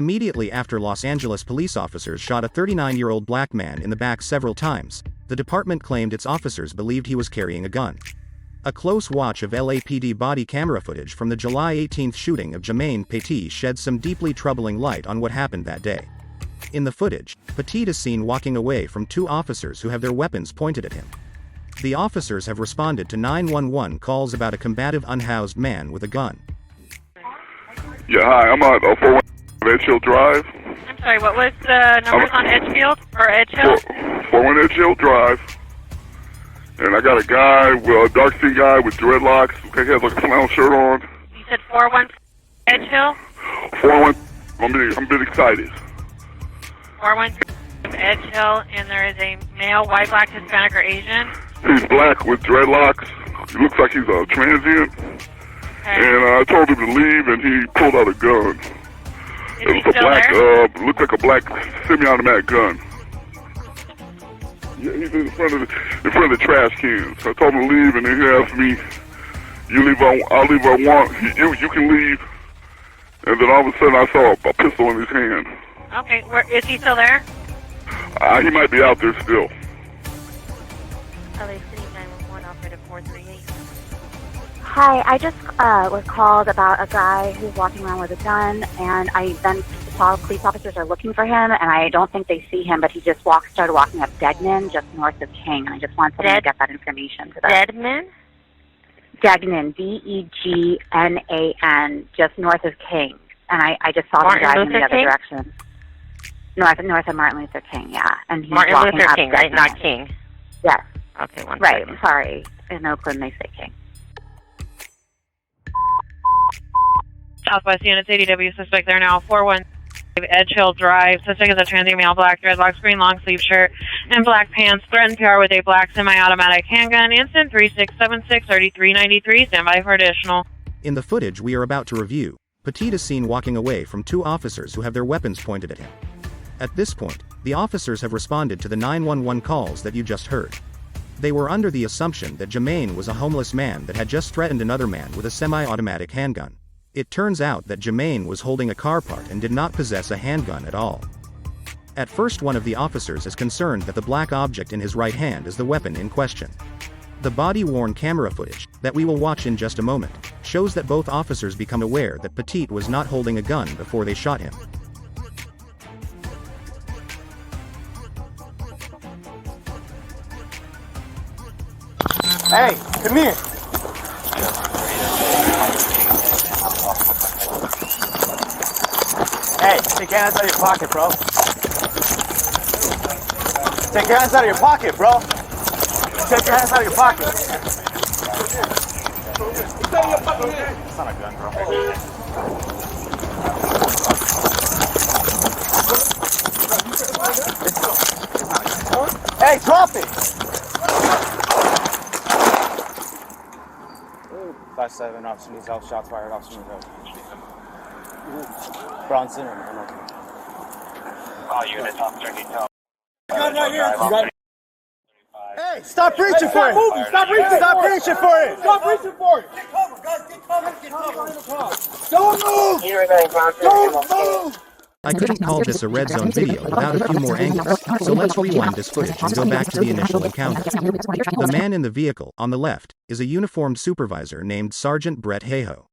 Immediately after Los Angeles police officers shot a 39-year-old black man in the back several times, the department claimed its officers believed he was carrying a gun. A close watch of LAPD body camera footage from the July 18 shooting of Jermaine Petit sheds some deeply troubling light on what happened that day. In the footage, Petit is seen walking away from two officers who have their weapons pointed at him. The officers have responded to 911 calls about a combative unhoused man with a gun. Yeah, hi, I'm at 41 Edgehill Drive. I'm sorry, what was the numbers on Edgefield or Edgehill? 41 Edgehill Drive. And I got a guy, a dark-skinned guy with dreadlocks. He has like a flannel shirt on. You said 41 Edgehill? 41. I'm a bit excited. 41 Edgehill, and there is a male, white, black, Hispanic, or Asian? He's black with dreadlocks. He looks like he's a transient. Okay. And I told him to leave, and he pulled out a gun. Is he still there? Looked like a black semi-automatic gun. Yeah, he's in front of the trash cans. I told him to leave, and then he asked me, "You leave? I'll leave. I want you can leave." And then all of a sudden, I saw a pistol in his hand. Okay, is he still there? He might be out there still. LA City 911 operator 438. Hi, I just was called about a guy who's walking around with a gun, and I then saw police officers are looking for him, and I don't think they see him, but he just started walking up Degnan, just north of King, and I just wanted to get that information to them. Deadman? Degnan, Degnan, just north of King, and I just saw him driving in the other direction. North of Martin Luther King, yeah. And he's Martin walking Luther up King, Degnan. right? Not King. Yes. Okay, one right, second. sorry. In Oakland, they say King. Southwest Units ADW suspect there now, 415 Edgehill Drive. Suspect is a transient male, black dreadlocks, green long sleeve shirt, and black pants. Threatened PR with a black semi-automatic handgun. Instant 3676-3393. Stand by for additional. In the footage we are about to review, Petit is seen walking away from two officers who have their weapons pointed at him. At this point, the officers have responded to the 911 calls that you just heard. They were under the assumption that Jermaine was a homeless man that had just threatened another man with a semi-automatic handgun. It turns out that Jermaine was holding a car part and did not possess a handgun at all. At first, one of the officers is concerned that the black object in his right hand is the weapon in question. The body-worn camera footage, that we will watch in just a moment, shows that both officers become aware that Petit was not holding a gun before they shot him. Hey, come here. Hey, take your hands out of your pocket, bro. Take your hands out of your pocket, bro. Take your hands out of your pocket. It's not a gun, bro. Hey, drop it! 5-7, officer needs help, shots fired, officer needs help. Bronson or no? All units, officer needs help. Gun right here. You got it. Hey, stop reaching for it! Moving. Stop reaching! Stop reaching for it! Stop reaching for it! Get cover, guys! Get cover! Get cover! Don't move! Don't move! I couldn't call this a red zone video without a few more angles, so let's rewind this footage and go back to the initial encounter. The man in the vehicle, on the left, is a uniformed supervisor named Sergeant Brett Hayhoe.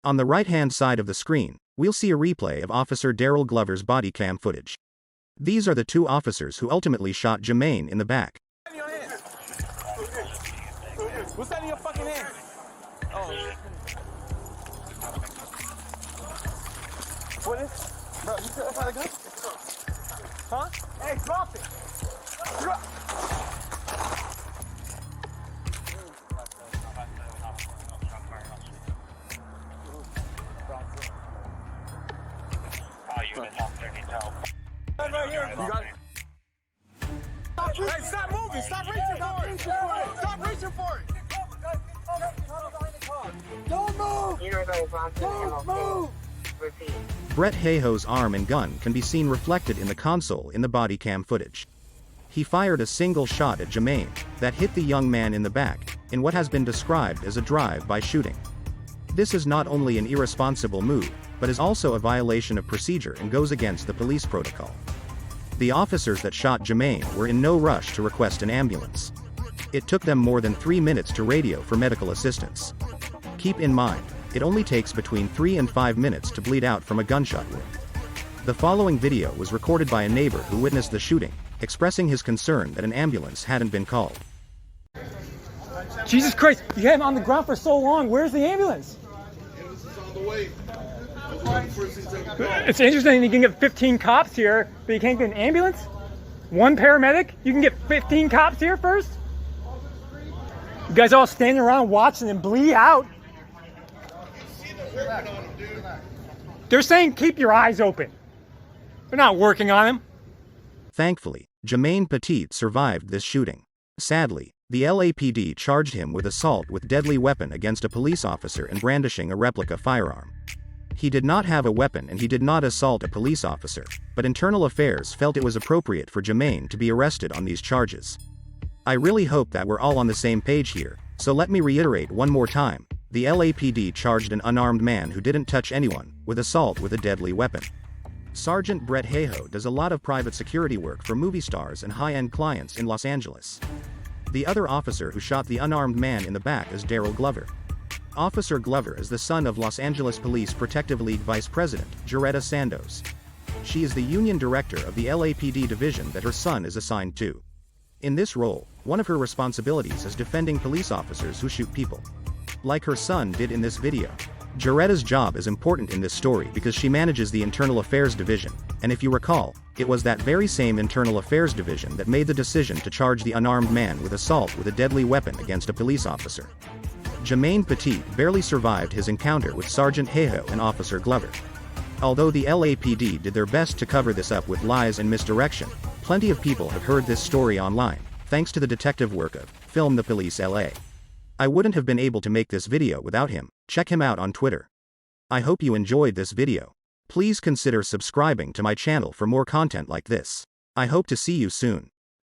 On the right-hand side of the screen, we'll see a replay of Officer Daryl Glover's body cam footage. These are the two officers who ultimately shot Jermaine in the back. What's that in your fucking hand? Oh. What is? Bro, you still outside the gun? Huh? Hey, drop it! Drop! All units, officer needs help. Right here. You got it. Hey, stop moving! Stop reaching for it! Stop reaching for it! Don't move! Don't move! Brett Hayhoe's arm and gun can be seen reflected in the console in the body cam footage. He fired a single shot at Jermaine that hit the young man in the back, in what has been described as a drive-by shooting. This is not only an irresponsible move, but is also a violation of procedure and goes against the police protocol. The officers that shot Jermaine were in no rush to request an ambulance. It took them more than 3 minutes to radio for medical assistance. Keep in mind, it only takes between 3 and 5 minutes to bleed out from a gunshot wound. The following video was recorded by a neighbor who witnessed the shooting, expressing his concern that an ambulance hadn't been called. Jesus Christ, you had him on the ground for so long. Where's the ambulance? The ambulance is on the way. It's interesting you can get 15 cops here, but you can't get an ambulance? One paramedic? You can get 15 cops here first? You guys all standing around watching them bleed out. They're saying keep your eyes open. They're not working on him. Thankfully, Jermaine Petit survived this shooting. Sadly, the LAPD charged him with assault with deadly weapon against a police officer and brandishing a replica firearm. He did not have a weapon and he did not assault a police officer, but Internal Affairs felt it was appropriate for Jermaine to be arrested on these charges. I really hope that we're all on the same page here, so let me reiterate one more time. The LAPD charged an unarmed man who didn't touch anyone with assault with a deadly weapon. Sergeant Brett Hayhoe does a lot of private security work for movie stars and high-end clients in Los Angeles. The other officer who shot the unarmed man in the back is Daryl Glover. Officer Glover is the son of Los Angeles Police Protective League Vice President Jerretta Sandoz. She is the union director of the LAPD division that her son is assigned to. In this role, one of her responsibilities is defending police officers who shoot people. Like her son did in this video. Jerretta's job is important in this story because she manages the Internal Affairs Division, and if you recall, it was that very same Internal Affairs Division that made the decision to charge the unarmed man with assault with a deadly weapon against a police officer. Jermaine Petit barely survived his encounter with Sergeant Hayhoe and Officer Glover. Although the LAPD did their best to cover this up with lies and misdirection, plenty of people have heard this story online, thanks to the detective work of Film the Police LA. I wouldn't have been able to make this video without him. Check him out on Twitter. I hope you enjoyed this video. Please consider subscribing to my channel for more content like this. I hope to see you soon.